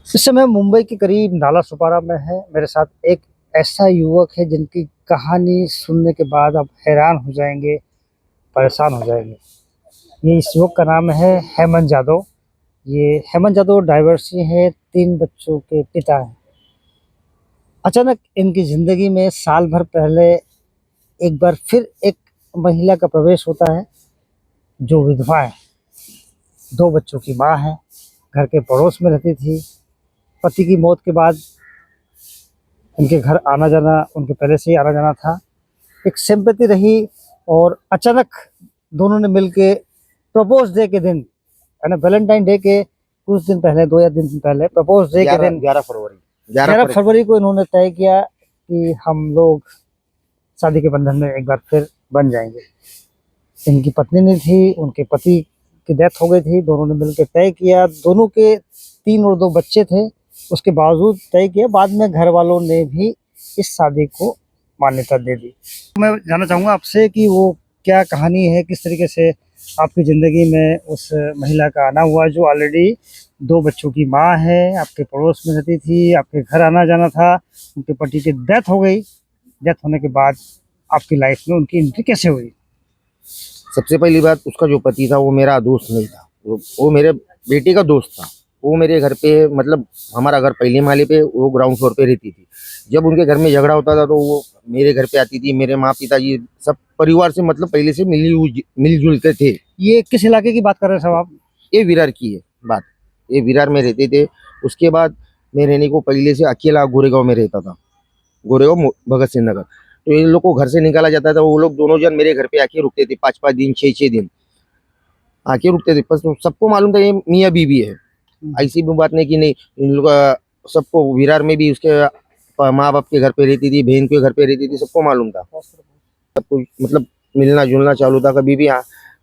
इस समय मुंबई के करीब नालासोपारा में है। मेरे साथ एक ऐसा युवक है जिनकी कहानी सुनने के बाद आप हैरान हो जाएंगे, परेशान हो जाएंगे। ये इस युवक का नाम है हेमंत जादव। ये हेमंत जादव डाइवर्सी है, 3 बच्चों के पिता हैं। अचानक इनकी ज़िंदगी में साल भर पहले एक बार फिर एक महिला का प्रवेश होता है जो विधवा है, 2 बच्चों की माँ है, घर के पड़ोस में रहती थी। पति की मौत के बाद उनके घर आना जाना, उनके पहले से ही आना जाना था। एक सिंपैथी रही और अचानक दोनों ने मिलके प्रपोज डे के दिन, यानी वैलेंटाइन डे के कुछ दिन पहले, 2 या 3 दिन पहले प्रपोज डे के दिन 11 फरवरी को इन्होंने तय किया कि हम लोग शादी के बंधन में एक बार फिर बन जाएंगे। इनकी पत्नी नहीं थी, उनके पति की डेथ हो गई थी। दोनों ने मिलकर तय किया। दोनों के 3 और 2 बच्चे थे। उसके बावजूद तय किया। बाद में घर वालों ने भी इस शादी को मान्यता दे दी। मैं जानना चाहूँगा आपसे कि वो क्या कहानी है, किस तरीके से आपकी ज़िंदगी में उस महिला का आना हुआ जो ऑलरेडी 2 बच्चों की माँ है, आपके पड़ोस में रहती थी, आपके घर आना जाना था। उनके पति की डेथ हो गई। डेथ होने के बाद आपकी लाइफ में उनकी एंट्री कैसे हुई? सबसे पहली बात, उसका जो पति था वो मेरा दोस्त नहीं था, वो मेरे बेटे का दोस्त था। वो मेरे घर पे, मतलब हमारा घर पहले माले पे, वो ग्राउंड फ्लोर पे रहती थी। जब उनके घर में झगड़ा होता था तो वो मेरे घर पे आती थी। मेरे माँ पिताजी सब परिवार से मतलब पहले से मिलजुल के थे। ये किस इलाके की बात कर रहे हैं साहब आप? ये विरार की है बात। ये विरार में रहते थे। उसके बाद मैं रहने को पहले से अकेला गोरेगांव में रहता था, गोरेगांव भगत सिंह नगर। तो इन लोग को घर से निकाला जाता था। वो लोग दोनों जन मेरे घर पे आके रुकते थे, 5-5 दिन 6-6 दिन आके रुकते थे। बस सबको मालूम था ये मियाँ बीवी है। ऐसी भी बात नहीं कि नहीं, इन लोग सबको विरार में भी उसके माँ बाप के घर पे रहती थी, बहन के घर पे रहती थी, सबको मालूम था। सबको मतलब मिलना जुलना चालू था। कभी भी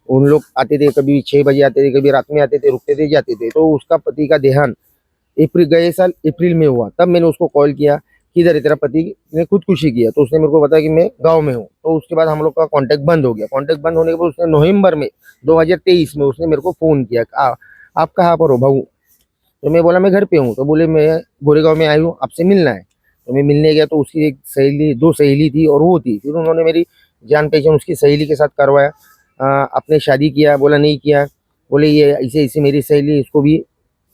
उन लोग आते थे, कभी 6 बजे आते थे, कभी रात में आते थे, रुकते थे, जाते थे। तो उसका पति का देहांत गए साल अप्रैल में हुआ। तब मैंने उसको कॉल किया, किधर है तेरा पति ने खुदकुशी किया। तो उसने मेरे को बताया कि मैं गांव में हूँ। तो उसके बाद हम लोग का कांटेक्ट बंद हो गया। कांटेक्ट बंद होने के बाद उसने नवंबर में 2023 में उसने मेरे को फ़ोन किया, आप कहाँ पर हो भाऊ? तो मैं बोला मैं घर पे हूँ। तो बोले मैं गोरेगांव में आई हूँ, आपसे मिलना है। तो मैं मिलने गया तो उसकी एक सहेली, 2 सहेली थी और वो थी। फिर उन्होंने मेरी जान पहचान उसकी सहेली के साथ करवाया। आपने शादी किया? बोला नहीं किया। बोले ये ऐसे ऐसे मेरी सहेली, इसको भी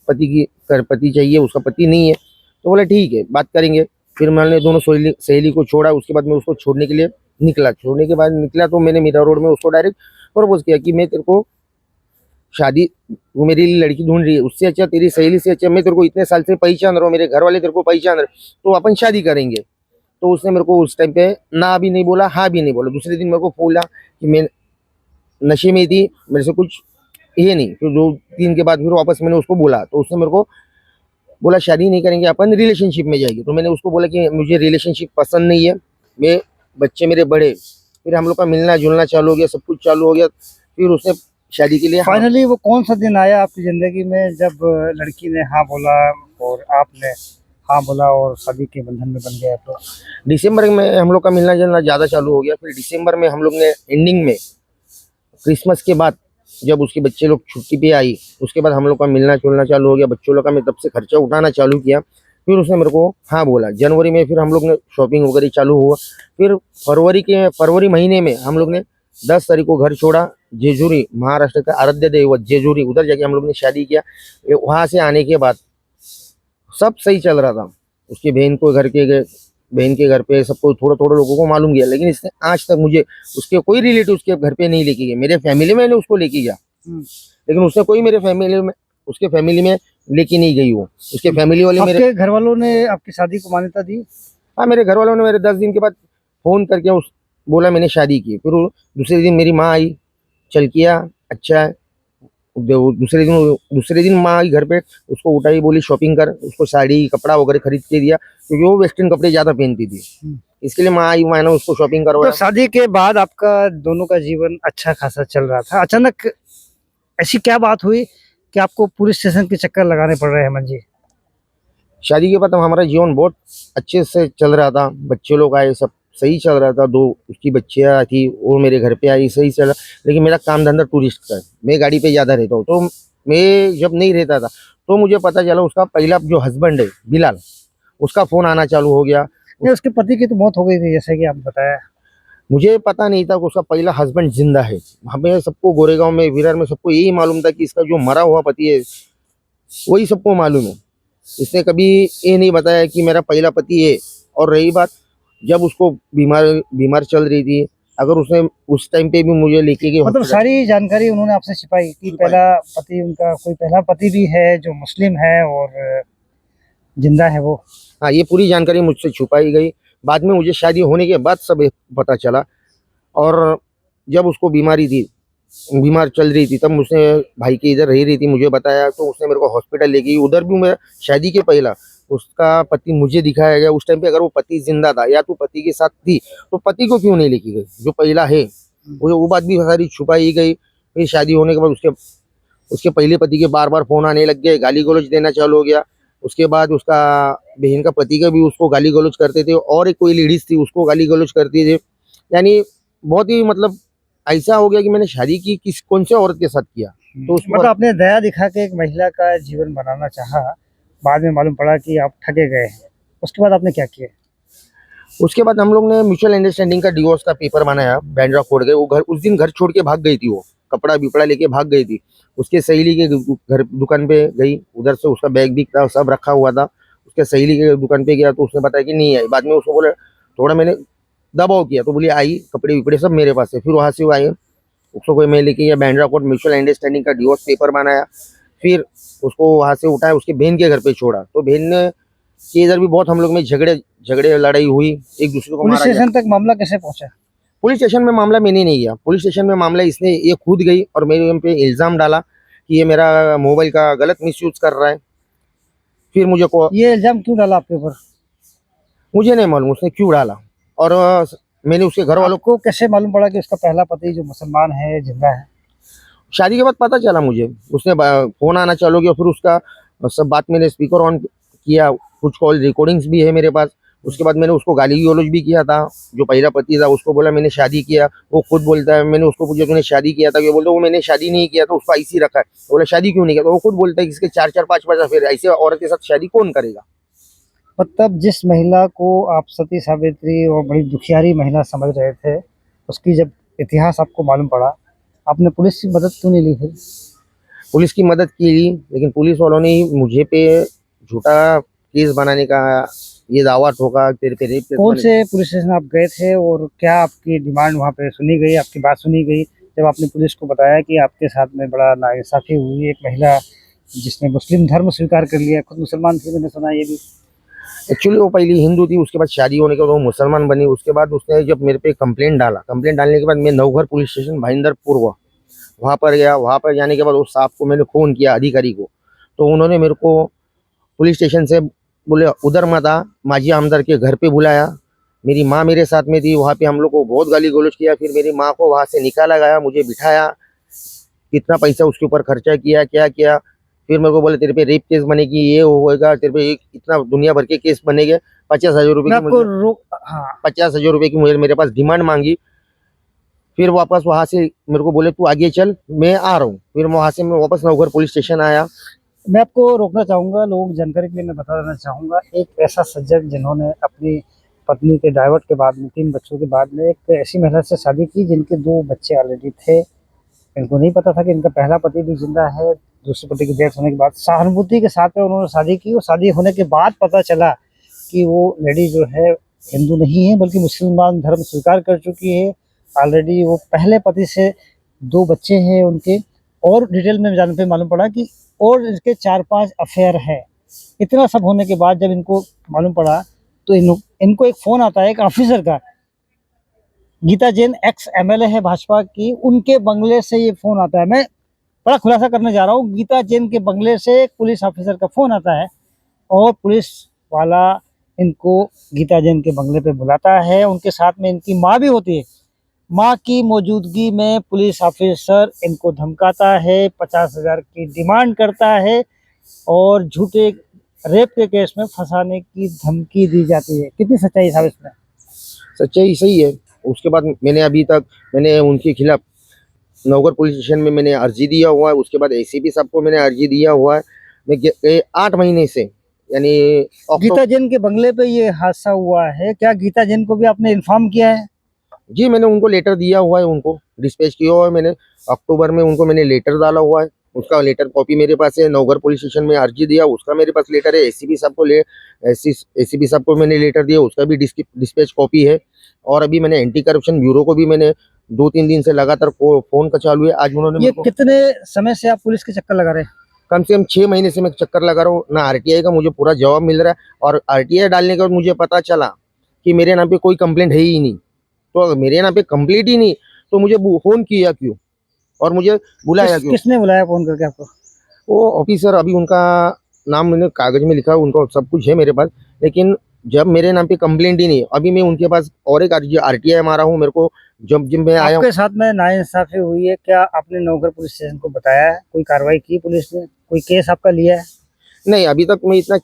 पति चाहिए, उसका पति नहीं है। तो बोला ठीक है, बात करेंगे। फिर मैंने दोनों सहेली को छोड़ा। उसके बाद मैं उसको छोड़ने के लिए निकला। छोड़ने के बाद निकला तो मैंने मीरा रोड में उसको डायरेक्ट प्रपोज किया कि मैं तेरे को शादी, वो मेरे लिए लड़की ढूंढ रही है, उससे अच्छा, तेरी सहेली से अच्छा, मैं तेरे को इतने साल से पहचान रहा हूँ, मेरे घर वाले तेरे को पहचान रहे, तो अपन शादी करेंगे। तो उसने मेरे को उस टाइम पे ना भी नहीं बोला, हाँ भी नहीं बोला। दूसरे दिन मेरे को बोला कि मैं नशे में थी, मेरे से कुछ ये नहीं। फिर 2-3 के बाद फिर वापस मैंने उसको बोला। तो उसने मेरे को बोला शादी नहीं करेंगे, अपन रिलेशनशिप में जाएंगे। तो मैंने उसको बोला कि मुझे रिलेशनशिप पसंद नहीं है, मैं बच्चे मेरे बड़े। फिर हम लोग का मिलना जुलना चालू हो गया, सब कुछ चालू हो गया। फिर उसने शादी के लिए फाइनली वो कौन सा दिन आया आपकी जिंदगी में जब लड़की ने हाँ बोला और आपने हाँ बोला और शादी के बंधन में बन गया? तो दिसंबर में हम लोग का मिलना जुलना ज़्यादा चालू हो गया। फिर दिसंबर में हम लोग ने एंडिंग में, क्रिसमस के बाद जब उसके बच्चे लोग छुट्टी पे आई, उसके बाद हम लोग का मिलना जुलना चालू हो गया। बच्चों लोग का मैं तब से खर्चा उठाना चालू किया। फिर उसने मेरे को हाँ बोला। जनवरी में फिर हम लोग ने शॉपिंग वगैरह चालू हुआ। फिर फरवरी महीने में हम लोग ने 10 तारीख को घर छोड़ा। जेजूरी, महाराष्ट्र का आराध्य दैवत जेजूरी, उधर जाके हम लोग ने शादी किया। वहाँ से आने के बाद सब सही चल रहा था। उसके बहन के घर पे सबको, थोड़ा थोड़ा लोगों को मालूम गया। लेकिन इसने आज तक मुझे उसके कोई रिलेटिव उसके घर पे नहीं लेके गए। मेरे फैमिली में उसको लेके गया, लेकिन उसने कोई मेरे फैमिली में, उसके फैमिली में लेके नहीं गई। वो उसके फैमिली वाले, मेरे घर वालों ने आपकी शादी को मान्यता दी? हाँ, मेरे घर वालों ने मेरे 10 दिन के बाद फोन करके बोला मैंने शादी की। फिर दूसरे दिन मेरी माँ आई, चल किया, अच्छा है। दूसरे दिन माँ आई घर पे, उसको उठाई, बोली शॉपिंग कर, उसको साड़ी कपड़ा वगैरह खरीद के दिया, क्योंकि वो वेस्टर्न कपड़े ज्यादा पहनती थी। इसके लिए माँ आई, मैंने उसको शॉपिंग करवाया। तो शादी के बाद आपका दोनों का जीवन अच्छा खासा चल रहा था। अचानक ऐसी क्या बात हुई कि आपको पुलिस स्टेशन के चक्कर लगाने पड़ रहे हैं हेमंत जी? शादी के बाद हमारा जीवन बहुत अच्छे से चल रहा था। बच्चे लोग आए, सब सही चल रहा था। 2 उसकी बच्चियाँ थी, वो मेरे घर पे आई, सही चला। लेकिन मेरा काम धंधा टूरिस्ट का है, मैं गाड़ी पे ज़्यादा रहता हूँ। तो मैं जब नहीं रहता था तो मुझे पता चला उसका पहला जो हस्बैंड है बिलाल, उसका फ़ोन आना चालू हो गया। नहीं, उसके पति की तो मौत हो गई थी जैसे कि आप बताया। मुझे पता नहीं था कि उसका पहला हस्बैंड जिंदा है। हमें सबको गोरेगांव में, विरार में सबको यही मालूम था कि इसका जो मरा हुआ पति है वही सबको मालूम है। इसने कभी ये नहीं बताया कि मेरा पहला पति है। और रही बात, जब उसको बीमार बीमार चल रही थी, अगर उसने उस टाइम पे भी मुझे लेके गए मतलब सारी जानकारी उन्होंने आपसे छिपाई कि पहला पति उनका कोई पहला पति भी है जो मुस्लिम है और जिंदा है वो। हाँ, ये पूरी जानकारी मुझसे छुपाई गई। बाद में मुझे शादी होने के बाद सब पता चला। और जब उसको बीमारी थी, बीमार चल रही थी, तब उसने भाई के इधर रह रही थी, मुझे बताया, तो उसने मेरे को हॉस्पिटल ले गई। उधर भी मैं शादी के पहला उसका पति मुझे दिखाया गया। उस टाइम पे अगर वो पति जिंदा था या तो पति के साथ थी, तो पति को क्यों नहीं लेके गई जो पहला है। वो बात भी सारी छुपाई गई। फिर शादी होने के बाद उसके उसके पहले पति के बार बार फोन आने लग गए, गाली गलौज देना चालू हो गया। उसके बाद उसका बहन का पति का भी उसको गाली गलौज करते थे, और एक कोई लेडीज थी उसको गाली गलौज करती थे। यानी बहुत ही मतलब ऐसा हो गया कि मैंने शादी की किस कौन से औरत के साथ किया। तो उसको मतलब आपने दया दिखा के एक महिला का जीवन बनाना चाहा, बाद में मालूम पड़ा कि आप ठगे गए हैं, उसके बाद आपने क्या किया? उसके बाद हम लोग ने म्यूचुअल अंडरस्टैंडिंग का डिवोर्स का पेपर बनाया, बैंड्रा कोड गए। वो घर उस दिन घर छोड़ के भाग गई थी, वो कपड़ा बिपड़ा लेके भाग गई थी। उसके सहेली के घर दुकान पे गई, उधर से उसका बैग भी था, सब रखा हुआ था। उसके सहेली के दुकान पे गया तो उसने बताया कि नहीं आई। बाद में उसको बोले, थोड़ा मैंने दबाव किया तो बोली आई, कपड़े विपड़े सब मेरे पास है। फिर वहाँ से वो आई, उसको कोई मैं लेके गया, बैंड्रा कोड म्यूचुअल अंडरस्टैंडिंग का डिवोर्स पेपर बनाया। फिर उसको वहाँ से उठाया, उसके बहन के घर पे छोड़ा। तो बहन ने के इधर भी बहुत हम लोग में झगड़े झगड़े लड़ाई हुई, एक दूसरे को पुलिस मारा गया। स्टेशन तक मामला कैसे पहुंचा? पुलिस स्टेशन में मामला मैंने नहीं किया। पुलिस स्टेशन में मामला इसने ये खुद गई और मेरे पे इल्जाम डाला कि ये मेरा मोबाइल का गलत मिसयूज कर रहा है। फिर ये इल्जाम क्यों डाला आपके ऊपर? मुझे नहीं मालूम उसने क्यों डाला। और मैंने उसके घर वालों आपको कैसे मालूम पड़ा कि उसका पहला पति जो मुसलमान है जिंदा है? शादी के बाद पता चला मुझे। उसने फोन आना चालू किया, फिर उसका सब बात मैंने स्पीकर ऑन किया, कुछ कॉल रिकॉर्डिंग्स भी है मेरे पास। उसके बाद मैंने उसको गाली गलौज भी किया था। जो पहला पति था उसको बोला मैंने शादी किया, वो खुद बोलता है। मैंने उसको पूछा तूने शादी किया था, वो बोलता वो मैंने शादी नहीं किया, तो उसको ऐसे ही रखा है। बोला शादी क्यों नहीं किया, तो वो खुद बोलता है कि इसके 4-4 5-5 फिर ऐसे औरत के साथ शादी कौन करेगा। मतलब जिस महिला को आप सती सावित्री और बड़ी दुखियारी महिला समझ रहे थे, उसकी जब इतिहास आपको मालूम पड़ा, आपने पुलिस की मदद क्यों नहीं ली फिर? पुलिस की मदद की, लेकिन पुलिस वालों ने मुझे पे झूठा केस बनाने का ये दावा ठोका। तेरे पे रेप केस कौन बने। से पुलिस स्टेशन आप गए थे और क्या आपकी डिमांड वहाँ पे सुनी गई, आपकी बात सुनी गई जब आपने पुलिस को बताया कि आपके साथ में बड़ा नाइंसाफी हुई? एक महिला जिसने मुस्लिम धर्म स्वीकार कर लिया, खुद मुसलमान थी, मैंने सुना ये भी। एक्चुअली वो पहले हिंदू थी, उसके बाद शादी होने के बाद वो मुसलमान बनी। उसके बाद उसने जब मेरे पे कंप्लेंट डाला, कंप्लेंट डालने के बाद मैं नवघर पुलिस स्टेशन भाईंदर पूर्व वहाँ पर गया। वहाँ पर जाने के बाद उस साहब को मैंने फ़ोन किया, अधिकारी को। तो उन्होंने मेरे को पुलिस स्टेशन से बोले उधर मत आ, माजी आमदार के घर पे बुलाया। मेरी माँ मेरे साथ में थी, वहाँ पे हम लोग को बहुत गाली गलौज किया। फिर मेरी माँ को वहाँ से निकाला गया, मुझे बिठाया, कितना पैसा उसके ऊपर खर्चा किया, क्या किया। फिर मेरे को बोले तेरे पे रेप केस बनेगी, ये होएगा, तेरे पे इतना दुनिया भर के केस बनेंगे। 50,000 रुपये मैं की आपको मुझे रोक हाँ 50,000 रुपये की मुझे मेरे पास डिमांड मांगी। फिर वापस वहाँ से मेरे को बोले तू आगे चल, मैं आ रहा हूँ। फिर वहाँ से मैं वापस नवघर पुलिस स्टेशन आया। मैं आपको रोकना चाहूँगा, लोगों की जानकारी के लिए मैं बता देना चाहूँगा, एक ऐसा सज्जन जिन्होंने अपनी पत्नी के डाइवर्ट के बाद में 3 बच्चों के बाद में एक ऐसी महिला से शादी की जिनके 2 बच्चे ऑलरेडी थे। इनको नहीं पता था कि इनका पहला पति भी जिंदा है। दूसरे पति की डेथ होने के बाद सहानुभूति के साथ में उन्होंने शादी की, और शादी होने के बाद पता चला कि वो लेडी जो है हिंदू नहीं है बल्कि मुसलमान धर्म स्वीकार कर चुकी है। ऑलरेडी वो पहले पति से 2 बच्चे हैं उनके, और डिटेल में जानने पे मालूम पड़ा कि और इसके 4-5 अफेयर है। इतना सब होने के बाद जब इनको मालूम पड़ा तो इनको एक फ़ोन आता है एक ऑफिसर का, गीता जैन एक्स एमएलए है भाजपा की, उनके बंगले से ये फ़ोन आता है। मैं बड़ा खुलासा करने जा रहा हूँ, गीता जैन के बंगले से एक पुलिस ऑफिसर का फ़ोन आता है और पुलिस वाला इनको गीता जैन के बंगले पे बुलाता है। उनके साथ में इनकी माँ भी होती है। माँ की मौजूदगी में पुलिस ऑफिसर इनको धमकाता है, 50,000 की डिमांड करता है और झूठे रेप के केस में फंसाने की धमकी दी जाती है। कितनी सच्चाई साहब इसमें? सच्चाई सही है। उसके बाद मैंने उनके खिलाफ नवघर पुलिस स्टेशन में मैंने अर्जी दिया हुआ है। उसके बाद एसीपी साहब को मैंने अर्जी दिया हुआ है। मैं 8 महीने से यानी गीता जैन के बंगले पे ये हादसा हुआ है, क्या गीता जैन को भी आपने इन्फॉर्म किया है? जी मैंने उनको लेटर दिया हुआ है, उनको डिस्पैच किया हुआ है मैंने। अक्टूबर में उनको मैंने लेटर डाला हुआ है, उसका लेटर कॉपी मेरे पास है। नवघर पुलिस स्टेशन में अर्जी दिया, उसका मेरे पास लेटर है। एसीपी साहब को एसीपी साहब को मैंने लेटर दिया, उसका भी डिस्पैच कॉपी है। और अभी मैंने एंटी करप्शन ब्यूरो को भी मैंने 2-3 दिन से लगातार फोन का चालू है। आज उन्होंने ये मेरे को कितने समय से आप पुलिस के चक्कर लगा रहे हैं? कम से कम 6 महीने से मैं चक्कर लगा रहा हूँ, ना आरटीआई का मुझे पूरा जवाब मिल रहा है। और आरटीआई डालने के बाद मुझे पता चला कि मेरे नाम पे कोई कंप्लेंट है ही नहीं। तो अगर मेरे नाम पे कंप्लीट ही नहीं तो मुझे फोन किया क्यों और मुझे बुलाया क्यों? किसने बुलाया फोन करके आपको? वो ऑफिसर, अभी उनका नाम मैंने कागज में लिखा है, उनका सब कुछ है मेरे पास। लेकिन जब मेरे नाम पे कंप्लेंट ही नहीं, अभी मैं उनके पास और एक आरटीआई मारा हूँ। मेरे को जब जब मैं आया आपके साथ में नाइंसाफी हुई है, क्या आपने नौगर पुलिस स्टेशन को बताया है? कोई कार्रवाई की पुलिस ने? कोई केस आपका लिया है? नहीं, अभी तक मैं इतना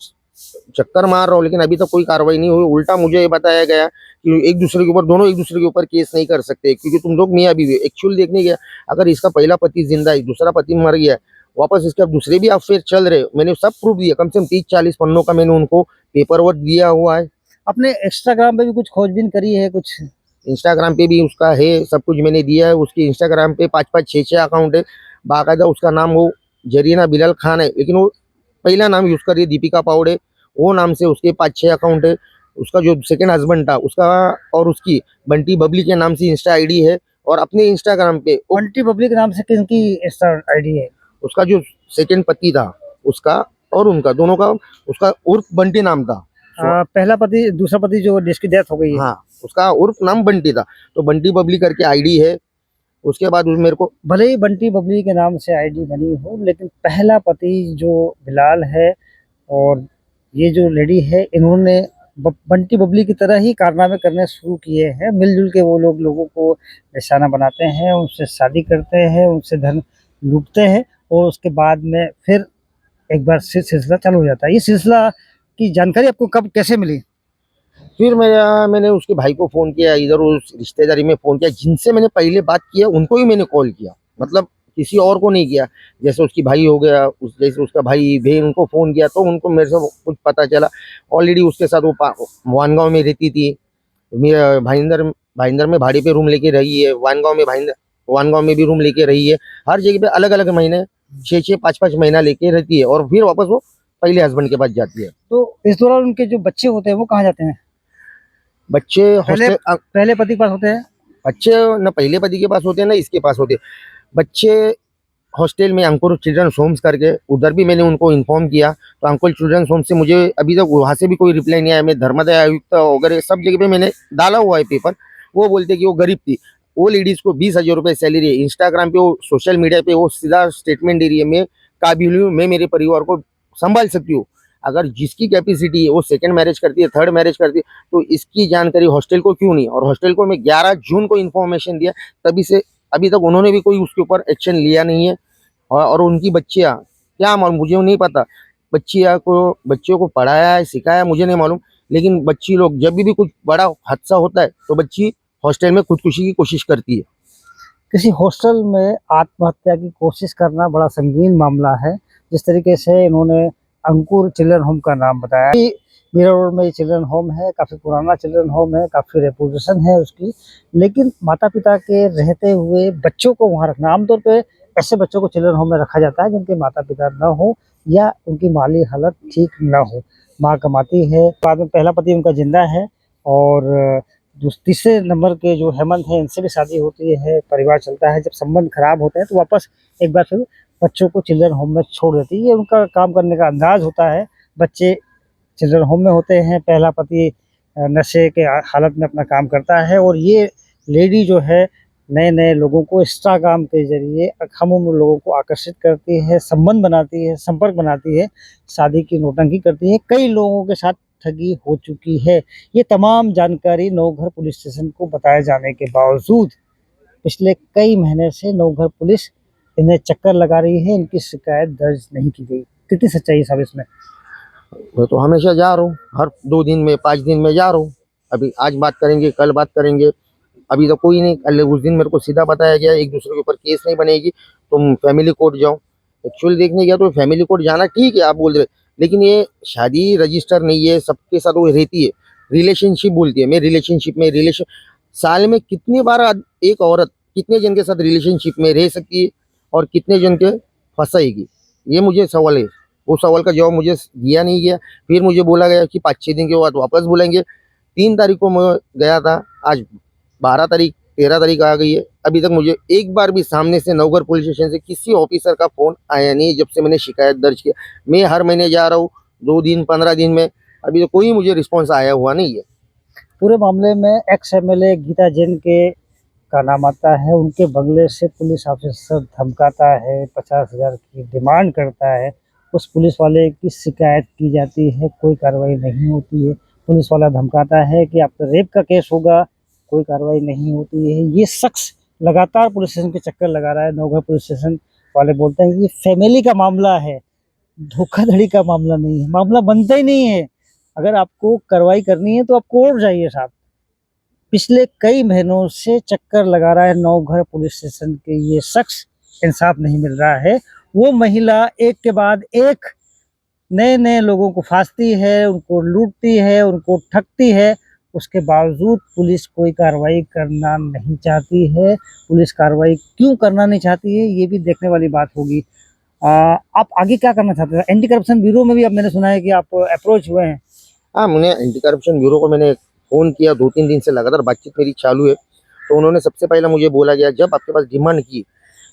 चक्कर मार रहा हूँ लेकिन अभी तक कोई कार्रवाई नहीं हुई। उल्टा मुझे ये बताया गया कि एक दूसरे के ऊपर, दोनों एक दूसरे के ऊपर केस नहीं कर सकते क्योंकि तुम लोग मियां बीवी। एक्चुअल देखने गया, अगर इसका पहला पति जिंदा है, दूसरा पति मर गया है, वापस इसके अब दूसरे भी अफेयर चल रहे, मैंने सब प्रूफ दिया। कम से कम 30-40 पन्नों का मैंने उनको पेपर वर्क दिया हुआ है। आपने इंस्टाग्राम पे भी कुछ खोजबीन करी है कुछ? इंस्टाग्राम पे भी उसका है, सब कुछ मैंने दिया है। उसकी इंस्टाग्राम पे 5-5, 6-6 अकाउंट है। बाकायदा उसका नाम वो जरीना बिलाल खान है, लेकिन वो पहला नाम यूज कर रही है दीपिका पावड़े, वो नाम से उसके 5-6 अकाउंट है। उसका जो सेकंड हस्बैंड था उसका और उसकी बंटी बबली के नाम से इंस्टा आईडी है। और अपने इंस्टाग्राम पे बंटी पब्लिक नाम से किसकी इंस्टा आईडी है? उसका जो सेकंड पति था उसका और उनका दोनों का, उसका उर्फ बंटी नाम था। पहला पति, दूसरा पति जो जिसकी डेथ हो गई है। हाँ, उसका उर्फ नाम बंटी था, तो बंटी बबली करके आईडी है। उसके बाद मेरे को भले ही बंटी बबली के नाम से आईडी बनी हो, लेकिन पहला पति जो बिलाल है और ये जो लेडी है, इन्होंने बंटी बबली की तरह ही कारनामे करने शुरू किए हैं। मिलजुल के वो लोगों को निशाना बनाते हैं, उनसे शादी करते हैं, उनसे धन लूटते हैं और उसके बाद में फिर एक बार सिलसिला चालू हो जाता है। ये सिलसिला की जानकारी आपको कब कैसे मिली? फिर मैंने उसके भाई को फोन किया, इधर उस रिश्तेदारी में फोन किया, जिनसे मैंने पहले बात किया उनको ही मैंने कॉल किया, मतलब किसी और को नहीं किया। जैसे उसकी भाई हो गया, जैसे उसका भाई बहन, उनको फोन किया तो उनको मेरे से कुछ पता चला। ऑलरेडी उसके साथ वो वानगांव में रहती थी। मेरा भाईंदर में भाड़े पे रूम लेके रही है, वानगांव में भी रूम लेके रही है। हर जगह पे अलग अलग महीने 6-6, 5-5 महीना लेके रहती है और फिर वापस वो पहले हस्बैंड के पास जाती है। तो इस दौरान उनके जो बच्चे होते हैं वो कहाँ जाते हैं? बच्चे पहले पति के पास होते हैं? बच्चे न पहले पति के पास होते हैं ना इसके पास होते हैं। बच्चे हॉस्टल में अंकुर चिल्ड्रंस होम्स करके, उधर भी मैंने उनको इन्फॉर्म किया, तो अंकुर चिल्ड्रंस होम से मुझे अभी तक वहाँ से भी कोई रिप्लाई नहीं आया। मैं धर्मादाय आयुक्त वगैरह सब जगह पे मैंने डाला हुआ है पेपर। वो बोलते कि वो गरीब थी। वो लेडीज को 20,000 रुपये सैलरी है। इंस्टाग्राम पे वो, सोशल मीडिया पे वो सीधा स्टेटमेंट दे रही है, मैं काबिल हूँ, मैं मेरे परिवार को संभाल सकती हूँ। अगर जिसकी कैपेसिटी है वो सेकंड मैरिज करती है, थर्ड मैरिज करती है, तो इसकी जानकारी हॉस्टल को क्यों नहीं? और हॉस्टल को मैं 11 जून को इन्फॉर्मेशन दिया, तभी से अभी तक उन्होंने भी कोई उसके ऊपर एक्शन लिया नहीं है। और उनकी बच्चियाँ, क्या मालूम, मुझे नहीं पता। बच्चियों को पढ़ाया है, सिखाया, मुझे नहीं मालूम। लेकिन बच्ची लोग जब भी कुछ बड़ा हादसा होता है तो बच्ची हॉस्टल में खुदकुशी की कोशिश करती है। किसी हॉस्टल में आत्महत्या की कोशिश करना बड़ा संगीन मामला है। जिस तरीके से इन्होंने अंकुर चिल्ड्रन होम का नाम बताया, मीरा रोड में चिल्ड्रन होम है, काफ़ी पुराना चिल्ड्रन होम है, काफ़ी रेपुटेशन है उसकी, लेकिन माता पिता के रहते हुए बच्चों को वहाँ रखना, आमतौर पे ऐसे बच्चों को चिल्ड्रन होम में रखा जाता है जिनके माता पिता न हो या उनकी माली हालत ठीक न हो। माँ कमाती है, बाद में पहला पति उनका जिंदा है और तीसरे नंबर के जो हेमंत हैं इनसे भी शादी होती है, परिवार चलता है। जब संबंध खराब होते हैं तो वापस एक बार फिर बच्चों को चिल्ड्रन होम में छोड़ देती है। ये उनका काम करने का अंदाज होता है। बच्चे चिल्ड्रन होम में होते हैं, पहला पति नशे के हालत में अपना काम करता है और ये लेडी जो है नए नए लोगों को इंस्टाग्राम के जरिए हम उम्र लोगों को आकर्षित करती है, संबंध बनाती है, संपर्क बनाती है, शादी की नौटंकी करती है। कई लोगों के साथ ठगी हो चुकी है। ये तमाम जानकारी नौघर पुलिस स्टेशन को बताए जाने के बावजूद पिछले कई महीने से नौघर पुलिस इन्हें चक्कर लगा रही है, इनकी शिकायत दर्ज नहीं की गई। कितनी सच्चाई है साहब इसमें? मैं तो हमेशा जा रहा हूँ, हर 2 दिन में, 5 दिन में जा रहा हूँ। अभी आज बात करेंगे, कल बात करेंगे, अभी तो कोई नहीं। उस दिन मेरे को सीधा बताया गया एक दूसरे के ऊपर केस नहीं बनेगी, तुम फैमिली कोर्ट जाओ। एक्चुअल देखने गया तो फैमिली कोर्ट जाना ठीक है, आप बोल रहे, लेकिन ये शादी रजिस्टर नहीं है, सबके साथ वो रहती है, रिलेशनशिप बोलती है। मैं रिलेशनशिप में रिलेशन साल में कितनी बार एक औरत कितने जन के साथ रिलेशनशिप में रह सकती है और कितने जन के फंसाएगी, ये मुझे सवाल है। वो सवाल का जवाब मुझे दिया नहीं गया। फिर मुझे बोला गया कि 5-6 दिन के बाद वापस बुलाएंगे। 3 तारीख को मैं गया था, आज 12 तारीख 13 तारीख आ गई है, अभी तक मुझे एक बार भी सामने से नवघर पुलिस स्टेशन से किसी ऑफिसर का फोन आया नहीं। जब से मैंने शिकायत दर्ज किया, मैं हर महीने जा रहा हूँ, 2 दिन 15 दिन में, अभी तो कोई मुझे रिस्पॉन्स आया हुआ नहीं है। पूरे मामले में एक्स एमएलए गीता जैन के का नाम आता है। उनके बंगले से पुलिस ऑफिसर धमकाता है, 50,000 की डिमांड करता है। उस पुलिस वाले की शिकायत की जाती है, कोई कार्रवाई नहीं होती है। पुलिस वाला धमकाता है कि आप पर रेप का केस होगा, कोई कार्रवाई नहीं होती है। ये शख्स लगातार पुलिस स्टेशन के चक्कर लगा रहा है। नवघर पुलिस स्टेशन वाले बोलते हैं कि ये फैमिली का मामला है, धोखाधड़ी का मामला नहीं है, मामला बनता ही नहीं है। अगर आपको कार्रवाई करनी है तो आप कोर्ट जाइए साहब। पिछले कई महीनों से चक्कर लगा रहा है नवघर पुलिस स्टेशन के ये शख्स, इंसाफ नहीं मिल रहा है। वो महिला एक के बाद एक नए नए लोगों को फांसती है, उनको लूटती है, उनको ठगती है। उसके बावजूद पुलिस कोई कार्रवाई करना नहीं चाहती है। पुलिस कार्रवाई क्यों करना नहीं चाहती है, ये भी देखने वाली बात होगी। आप आगे क्या करना चाहते हैं? एंटी करप्शन ब्यूरो में भी अब मैंने सुना है कि आप अप्रोच हुए हैं। हाँ, मैंने एंटी करप्शन ब्यूरो को मैंने फ़ोन किया, 2-3 दिन से लगातार बातचीत मेरी चालू है। तो उन्होंने सबसे पहले मुझे बोला गया, जब आपके पास डिमांड की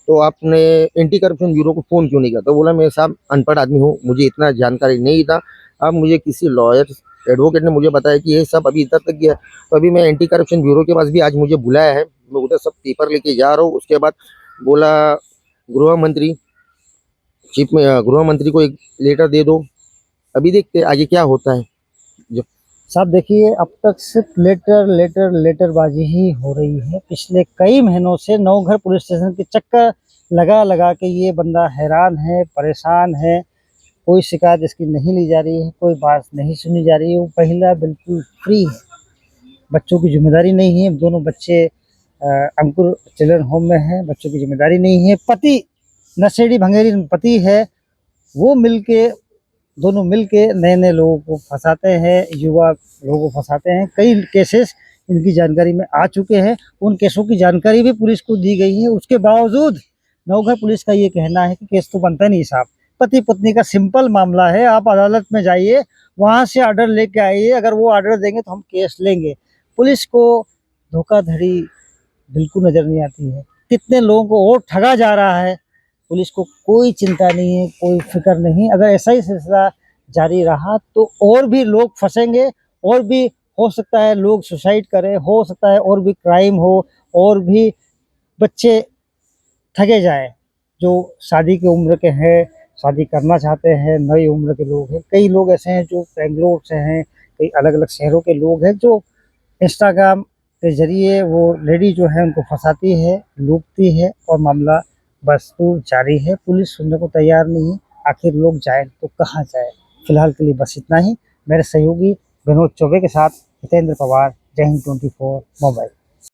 तो आपने एंटी करप्शन ब्यूरो को फ़ोन क्यों नहीं किया? तो बोला, मैं साहब अनपढ़ आदमी हूँ, मुझे इतना जानकारी नहीं था। अब मुझे किसी लॉयर एडवोकेट ने मुझे बताया कि ये सब अभी इधर तक गया। तो अभी मैं एंटी करप्शन ब्यूरो के पास भी आज मुझे बुलाया है, मैं उधर सब पेपर लेके जा रहा हूँ। उसके बाद बोला, गृह मंत्री गृह मंत्री को एक लेटर दे दो। अभी देखते हैं आगे क्या होता है। जब साहब देखिए, अब तक सिर्फ लेटरबाजी ही हो रही है। पिछले कई महीनों से नवघर पुलिस स्टेशन के चक्कर लगा लगा के ये बंदा हैरान है, परेशान है। कोई शिकायत इसकी नहीं ली जा रही है, कोई बात नहीं सुनी जा रही है। वो महिला बिल्कुल फ्री है, बच्चों की जिम्मेदारी नहीं है। दोनों बच्चे अंकुर चिल्ड्रन होम में हैं, बच्चों की जिम्मेदारी नहीं है। पति नशेड़ी भंगेरी पति है, वो मिलके दोनों मिलके नए नए लोगों को फंसाते हैं, युवा लोगों को फंसाते हैं। कई केसेस इनकी जानकारी में आ चुके हैं, उन केसों की जानकारी भी पुलिस को दी गई है। उसके बावजूद नवघर पुलिस का ये कहना है कि केस तो बनता नहीं साहब, पति पत्नी का सिंपल मामला है, आप अदालत में जाइए, वहाँ से ऑर्डर लेके आइए, अगर वो ऑर्डर देंगे तो हम केस लेंगे। पुलिस को धोखाधड़ी बिल्कुल नज़र नहीं आती है। कितने लोगों को और ठगा जा रहा है, पुलिस को कोई चिंता नहीं है, कोई फिक्र नहीं। अगर ऐसा ही सिलसिला जारी रहा तो और भी लोग फंसेंगे, और भी हो सकता है लोग सुसाइड करें, हो सकता है और भी क्राइम हो, और भी बच्चे ठगे जाएं जो शादी की उम्र के हैं, शादी करना चाहते हैं, नई उम्र के लोग हैं। कई लोग ऐसे हैं जो बेंगलोर से हैं, कई अलग अलग शहरों के लोग हैं जो इंस्टाग्राम के जरिए वो लेडी जो है उनको फंसाती है, लूटती है, और मामला बदस्तूर जारी है। पुलिस सुनने को तैयार नहीं है। आखिर लोग जाए तो कहाँ जाए? फिलहाल के लिए बस इतना ही। मेरे सहयोगी विनोद चौबे के साथ हितेंद्र पवार, जय हिंद 24 मोबाइल।